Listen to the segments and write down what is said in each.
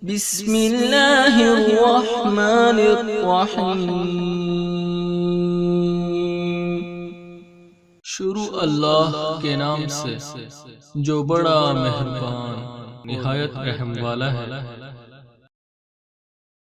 بسم اللہ الرحمن الرحیم۔ شروع اللہ کے نام سے جو بڑا مہربان نہایت رحم والا ہے۔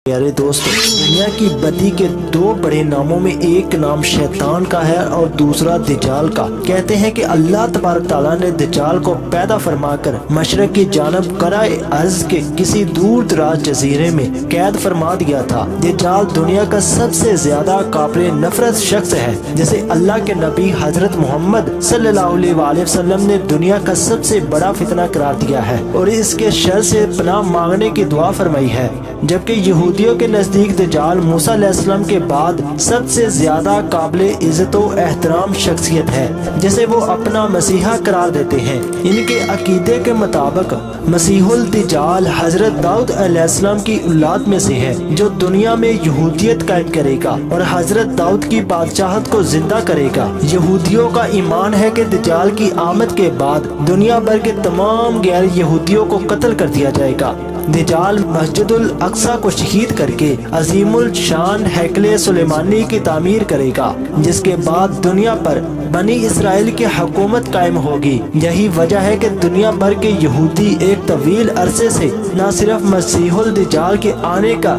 پیارے دوستو، دنیا کی بدی کے دو بڑے ناموں میں ایک نام شیطان کا ہے اور دوسرا دجال کا۔ کہتے ہیں کہ اللہ تبارک تعالیٰ نے دجال کو پیدا فرما کر مشرق کی جانب قرۂ ارض کے کسی دور دراز جزیرے میں قید فرما دیا تھا۔ دجال دنیا کا سب سے زیادہ قابل نفرت شخص ہے جسے اللہ کے نبی حضرت محمد صلی اللہ علیہ وآلہ وسلم نے دنیا کا سب سے بڑا فتنہ قرار دیا ہے اور اس کے شر سے پناہ مانگنے کی دعا فرمائی ہے، جبکہ یہودیوں کے نزدیک دجال موسیٰ علیہ السلام کے بعد سب سے زیادہ قابل عزت و احترام شخصیت ہے جسے وہ اپنا مسیحا قرار دیتے ہیں۔ ان کے عقیدے کے مطابق مسیح الدجال حضرت داؤد علیہ السلام کی اولاد میں سے ہے جو دنیا میں یہودیت قائم کرے گا اور حضرت داؤد کی بادشاہت کو زندہ کرے گا۔ یہودیوں کا ایمان ہے کہ دجال کی آمد کے بعد دنیا بھر کے تمام غیر یہودیوں کو قتل کر دیا جائے گا۔ دجال مسجد الاقصی کو شہید کر کے عظیم الشان ہیکل سلیمانی کی تعمیر کرے گا، جس کے بعد دنیا پر بنی اسرائیل کی حکومت قائم ہوگی۔ یہی وجہ ہے کہ دنیا بھر کے یہودی ایک طویل عرصے سے نہ صرف مسیح الدجال کے آنے کا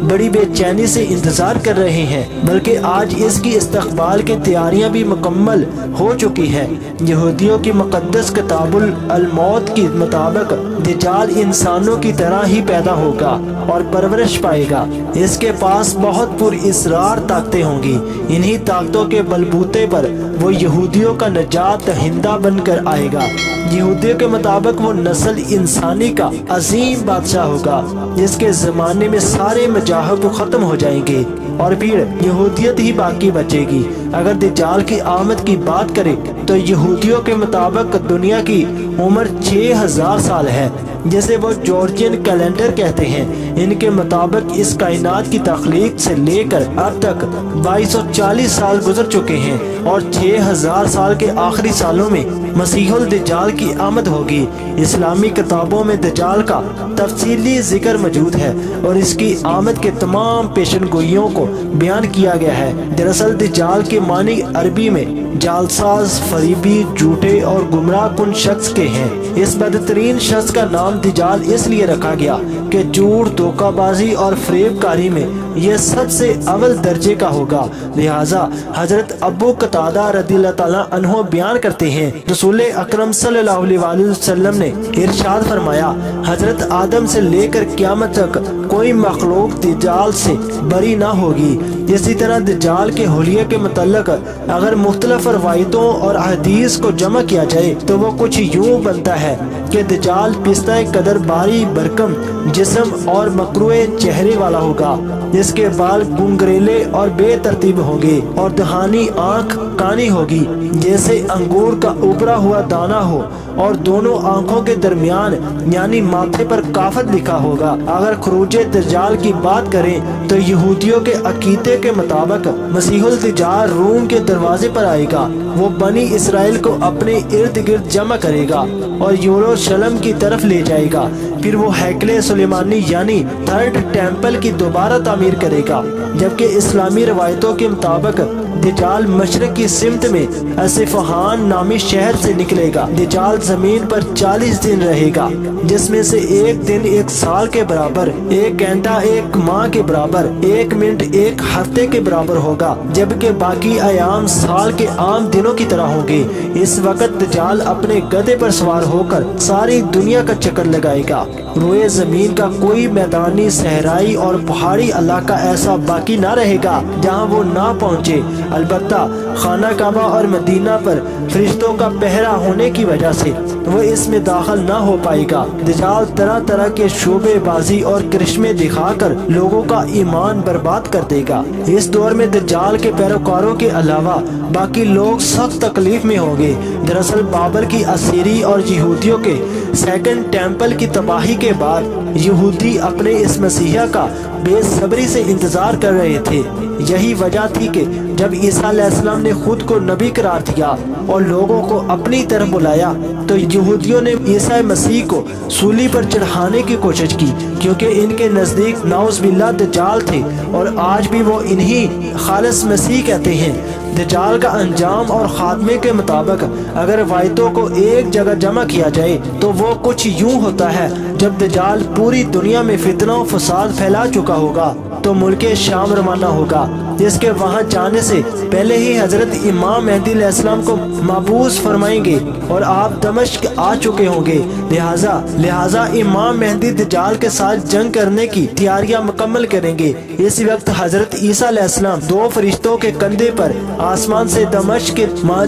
بڑی بے چینی سے انتظار کر رہے ہیں بلکہ آج اس کی استقبال کی تیاریاں بھی مکمل ہو چکی ہیں۔ یہودیوں کی مقدس کتاب الموت کے مطابق دجال انسانوں کی طرح ہی پیدا ہوگا اور پرورش پائے گا۔ اس کے پاس بہت پر اسرار طاقتیں ہوں گی۔ انہی طاقتوں کے بلبوتے پر وہ یہودیوں کا نجات دہندہ بن کر آئے گا۔ یہودیوں کے مطابق وہ نسل انسانی کا عظیم بادشاہ ہوگا جس کے زمانے میں سارے مذاہب ختم ہو جائیں گے اور پھر یہودیت ہی باقی بچے گی۔ اگر دجال کی آمد کی بات کریں تو یہودیوں کے مطابق دنیا کی عمر 6000 سال ہے جسے وہ جورجین کیلنڈر کہتے ہیں۔ ان کے مطابق اس کائنات کی تخلیق سے لے کر اب تک 2240 سال گزر چکے ہیں اور 6000 سال کے آخری سالوں میں مسیح الدجال کی آمد ہوگی۔ اسلامی کتابوں میں دجال کا تفصیلی ذکر موجود ہے اور اس کی آمد کے تمام پیشن گوئیوں کو بیان کیا گیا ہے۔ دراصل دجال کے معنی عربی میں جعلساز، فریبی، جھوٹے اور گمراہ کن شخص کے ہیں۔ اس بدترین شخص کا نام دجال اس لیے رکھا گیا کہ جھوٹ، دھوکہ بازی اور فریب کاری میں یہ سب سے اول درجے کا ہوگا۔ لہٰذا حضرت ابو قتادہ رضی اللہ تعالیٰ عنہ بیان کرتے ہیں، رسول اکرم صلی اللہ علیہ وآلہ وسلم نے ارشاد فرمایا، حضرت آدم سے لے کر قیامت تک کوئی مخلوق دجال سے بری نہ ہوگی۔ اسی طرح دجال کے حلیے کے متعلق اگر مختلف روایتوں اور احادیث کو جمع کیا جائے تو وہ کچھ یوں بنتا ہے کہ دجال پستہ قدر باری برکم جسم اور مکروہ چہرے والا ہوگا، جس کے بال گنگریلے اور بے ترتیب ہوں گے اور دہانی آنکھ کانی ہوگی جیسے انگور کا ابھرا ہوا دانہ ہو اور دونوں آنکھوں کے درمیان یعنی ماتھے پر کافت لکھا ہوگا۔ اگر خروج دجال کی بات کریں تو یہودیوں کے عقیدے کے مطابق مسیح الدجال روم کے دروازے پر آئے گا۔ وہ بنی اسرائیل کو اپنے ارد گرد جمع کرے گا اور یروشلم کی طرف لے جائے گا۔ پھر وہ ہیکل سلیمانی یعنی تھرڈ ٹیمپل کی دوبارہ تعمیر کرے گا، جبکہ اسلامی روایتوں کے مطابق دجال مشرق کی سمت میں اصفہان نامی شہر سے نکلے گا۔ دجال زمین پر 40 دن رہے گا، جس میں سے ایک دن 1 سال کے برابر، 1 گھنٹہ 1 ماہ کے برابر، 1 منٹ 1 ہفتے کے برابر ہوگا، جبکہ باقی ایام سال کے عام دنوں کی طرح ہوں گے۔ اس وقت دجال اپنے گدھے پر سوار ہو کر ساری دنیا کا چکر لگائے گا۔ روئے زمین کا کوئی میدانی، صحرائی اور پہاڑی علاقہ ایسا باقی نہ رہے گا جہاں وہ نہ پہنچے۔ البتہ خانہ کعبہ اور مدینہ پر فرشتوں کا پہرا ہونے کی وجہ سے وہ اس میں داخل نہ ہو پائے گا۔ دجال طرح طرح کے شعبے بازی اور کرشمے دکھا کر لوگوں کا ایمان برباد کر دے گا۔ اس دور میں دجال کے پیروکاروں کے علاوہ باقی لوگ سخت تکلیف میں ہوں گے۔ دراصل بابر کی اسیری اور یہودیوں کے سیکنڈ ٹیمپل کی تباہی کے بعد یہودی اپنے اس مسیحا کا بے صبری سے انتظار کر رہے تھے۔ یہی وجہ تھی کہ جب عیسیٰ علیہ السلام نے خود کو نبی قرار دیا اور لوگوں کو اپنی طرف بلایا تو یہودیوں نے عیسی مسیح کو سولی پر چڑھانے کی کوشش کی، کیونکہ ان کے نزدیک نعوذ باللہ دجال تھے، اور آج بھی وہ انہی خالص مسیح کہتے ہیں۔ دجال کا انجام اور خاتمے کے مطابق اگر روایتوں کو ایک جگہ جمع کیا جائے تو وہ کچھ یوں ہوتا ہے: جب دجال پوری دنیا میں فتنہ و فساد پھیلا چکا ہوگا تو ملک شام روانہ ہوگا، جس کے وہاں جانے سے پہلے ہی حضرت امام مہدی علیہ السلام کو مبعوث فرمائیں گے اور آپ دمشق آ چکے ہوں گے۔ لہٰذا امام مہدی دجال کے ساتھ جنگ کرنے کی تیاریاں مکمل کریں گے۔ اس وقت حضرت عیسیٰ علیہ السلام دو فرشتوں کے کندھے پر آسمان سے دمشق کے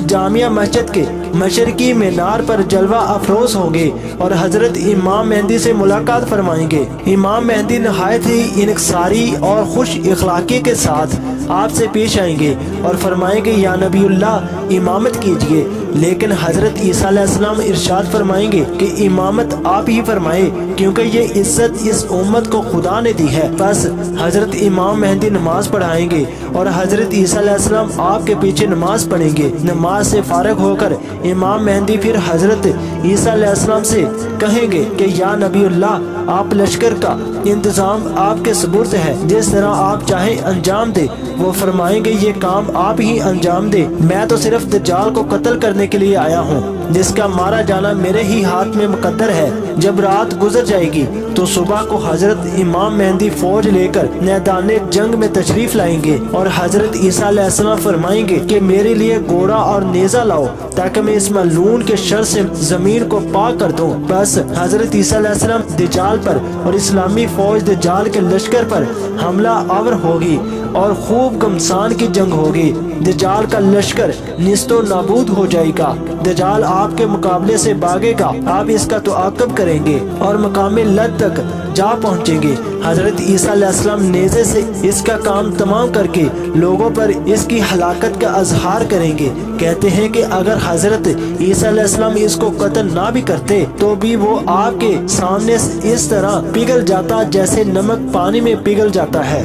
جامع مسجد کے مشرقی مینار پر جلوہ افروز ہوں گے اور حضرت امام مہدی سے ملاقات فرمائیں گے۔ امام مہدی نہایت ہی انکساری اور خوش اخلاقی کے ساتھ آپ سے پیش آئیں گے اور فرمائیں گے: یا نبی اللہ، امامت کیجئے۔ لیکن حضرت عیسیٰ علیہ السلام ارشاد فرمائیں گے کہ امامت آپ ہی فرمائے، کیونکہ یہ عزت اس امت کو خدا نے دی ہے۔ بس حضرت امام مہدی نماز پڑھائیں گے اور حضرت عیسیٰ علیہ السلام آپ کے پیچھے نماز پڑھیں گے۔ نماز سے فارغ ہو کر امام مہدی پھر حضرت عیسیٰ علیہ السلام سے کہیں گے کہ یا نبی اللہ، آپ لشکر کا انتظام آپ کے سپرد ہے، جس طرح آپ چاہیں انجام دے۔ وہ فرمائیں گے: یہ کام آپ ہی انجام دے، میں تو صرف دجال کو قتل کرنے کے لیے آیا ہوں، جس کا مارا جانا میرے ہی ہاتھ میں مقدر ہے۔ جب رات گزر جائے گی تو صبح کو حضرت امام مہدی فوج لے کر میدان جنگ میں تشریف لائیں گے اور حضرت عیسیٰ علیہ السلام فرمائیں گے کہ میرے لیے گھوڑا اور نیزہ لاؤ تاکہ میں اس ملعون کے شر سے زمین کو پاک کر دوں۔ بس حضرت عیسیٰ علیہ السلام دجال پر اور اسلامی فوج دجال کے لشکر پر حملہ آور ہوگی اور خوب گھمسان کی جنگ ہوگی۔ دجال کا لشکر نیست و نابود ہو جائے گا۔ دجال آپ کے مقابلے سے بھاگے گا، آپ اس کا تعاقب کریں گے اور مقام لد تک جا پہنچیں گے۔ حضرت عیسیٰ علیہ السلام نیزے سے اس کا کام تمام کر کے لوگوں پر اس کی ہلاکت کا اظہار کریں گے۔ کہتے ہیں کہ اگر حضرت عیسیٰ علیہ السلام اس کو قتل نہ بھی کرتے تو بھی وہ آپ کے سامنے اس طرح پگھل جاتا جیسے نمک پانی میں پگھل جاتا ہے۔